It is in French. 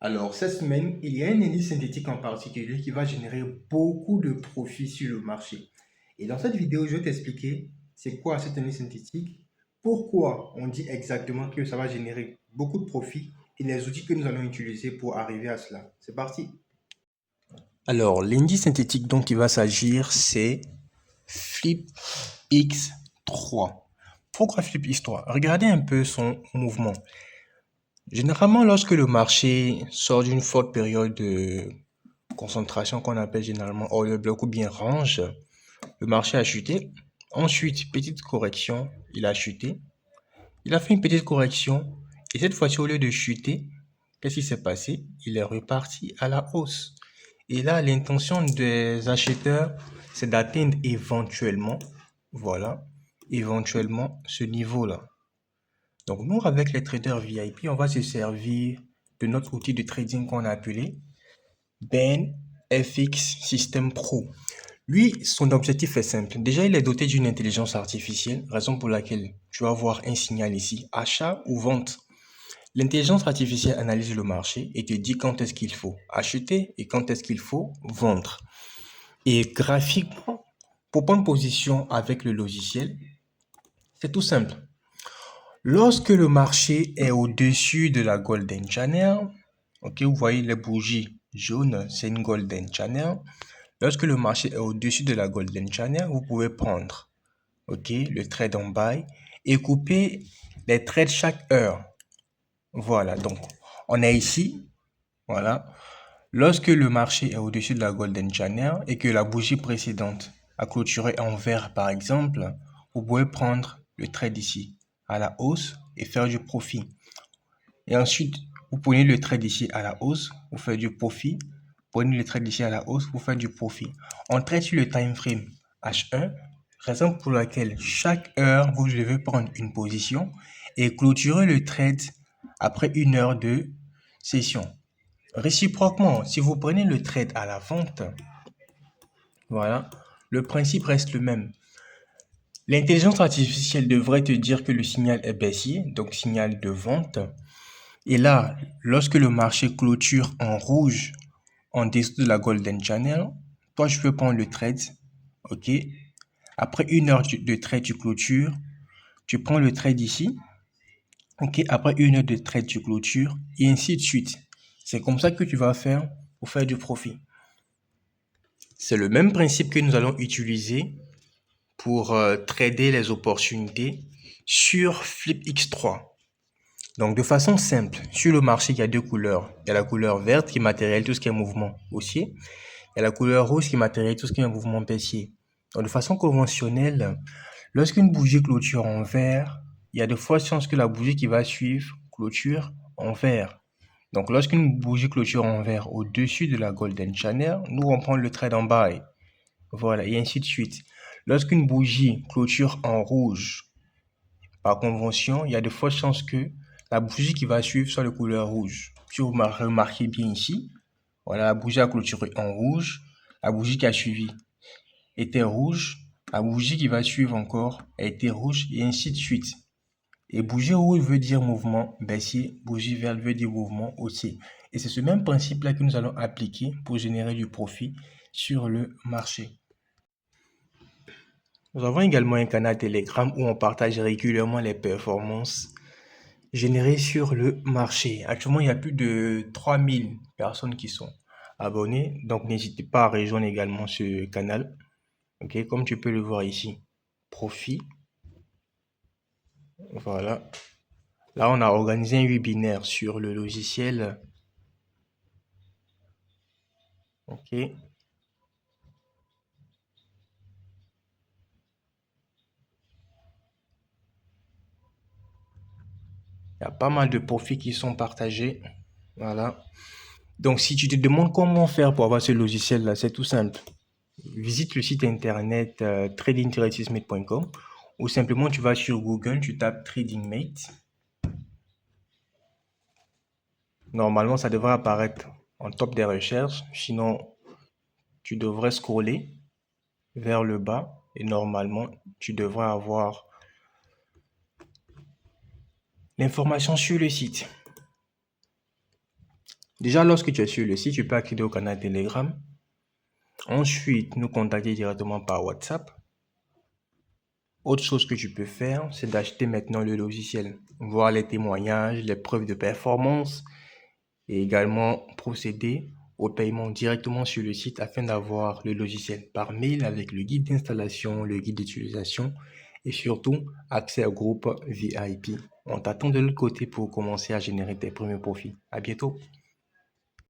Alors, cette semaine, il y a un indice synthétique en particulier qui va générer beaucoup de profits sur le marché. Et dans cette vidéo, je vais t'expliquer c'est quoi cet indice synthétique, pourquoi on dit exactement que ça va générer beaucoup de profits et les outils que nous allons utiliser pour arriver à cela. C'est parti. Alors, l'indice synthétique dont il va s'agir, c'est FlipX3. Pourquoi FlipX3? Regardez un peu son mouvement. Généralement, lorsque le marché sort d'une forte période de concentration qu'on appelle généralement order block ou bien range, le marché a chuté. Ensuite, petite correction, il a chuté. Il a fait une petite correction et cette fois-ci, au lieu de chuter, qu'est-ce qui s'est passé? Il est reparti à la hausse. Et là, l'intention des acheteurs, c'est d'atteindre éventuellement, voilà, éventuellement ce niveau-là. Donc, nous, avec les traders VIP, on va se servir de notre outil de trading qu'on a appelé Ben FX System Pro. Lui, son objectif est simple. Déjà, il est doté d'une intelligence artificielle, raison pour laquelle tu vas voir un signal ici, achat ou vente. L'intelligence artificielle analyse le marché et te dit quand est-ce qu'il faut acheter et quand est-ce qu'il faut vendre. Et graphiquement, pour prendre position avec le logiciel, c'est tout simple. Lorsque le marché est au-dessus de la Golden Channel, ok, vous voyez les bougies jaunes, c'est une Golden Channel. Lorsque le marché est au-dessus de la Golden Channel, vous pouvez prendre, ok, le trade en buy et couper les trades chaque heure. Voilà, donc on est ici, voilà. Lorsque le marché est au-dessus de la Golden Channel et que la bougie précédente a clôturé en vert par exemple, vous pouvez prendre le trade ici à la hausse et faire du profit. Et ensuite, vous prenez le trade ici à la hausse, vous faites du profit. Prenez le trade ici à la hausse, vous faites du profit. On trade sur le time frame H1, raison pour laquelle chaque heure, vous devez prendre une position et clôturer le trade après une heure de session. Réciproquement, si vous prenez le trade à la vente, voilà, le principe reste le même. L'intelligence artificielle devrait te dire que le signal est baissier, donc signal de vente. Et là, lorsque le marché clôture en rouge, en dessous de la Golden Channel, toi, je peux prendre le trade, ok? Après une heure de trade, tu clôtures, tu prends le trade ici, ok? Après une heure de trade, tu clôtures, et ainsi de suite. C'est comme ça que tu vas faire pour faire du profit. C'est le même principe que nous allons utiliser pour trader les opportunités sur FlipX3. Donc, de façon simple, sur le marché, il y a deux couleurs. Il y a la couleur verte qui matérialise tout ce qui est mouvement haussier. Il y a la couleur rouge qui matérialise tout ce qui est mouvement baissier. Donc, de façon conventionnelle, lorsqu'une bougie clôture en vert, il y a de fortes chances que la bougie qui va suivre clôture en vert. Donc, lorsqu'une bougie clôture en vert au-dessus de la Golden Channel, nous, on prend le trade en buy. Voilà, et ainsi de suite. Lorsqu'une bougie clôture en rouge, par convention, il y a de fortes chances que la bougie qui va suivre soit de couleur rouge. Si vous remarquez bien ici, voilà, la bougie a clôturé en rouge, la bougie qui a suivi était rouge, la bougie qui va suivre encore a été rouge, et ainsi de suite. Et bougie rouge veut dire mouvement baissier, bougie verte veut dire mouvement haussier. Et c'est ce même principe-là que nous allons appliquer pour générer du profit sur le marché. Nous avons également un canal Telegram où on partage régulièrement les performances générées sur le marché. Actuellement, il y a plus de 3000 personnes qui sont abonnées. Donc, n'hésitez pas à rejoindre également ce canal. Ok, comme tu peux le voir ici. Profit. Voilà. Là, on a organisé un webinaire sur le logiciel. Ok. Il y a pas mal de profits qui sont partagés. Voilà. Donc, si tu te demandes comment faire pour avoir ce logiciel-là, c'est tout simple. Visite le site internet trading-smith.com ou simplement tu vas sur Google, tu tapes TradingMate. Normalement, ça devrait apparaître en top des recherches. Sinon, tu devrais scroller vers le bas et normalement, tu devrais avoir l'information sur le site. Déjà, lorsque tu es sur le site, tu peux accéder au canal Telegram. Ensuite, nous contacter directement par WhatsApp. Autre chose que tu peux faire, c'est d'acheter maintenant le logiciel, voir les témoignages, les preuves de performance et également procéder au paiement directement sur le site afin d'avoir le logiciel par mail avec le guide d'installation, le guide d'utilisation et surtout accès au groupe VIP. On t'attend de l'autre côté pour commencer à générer tes premiers profits. À bientôt.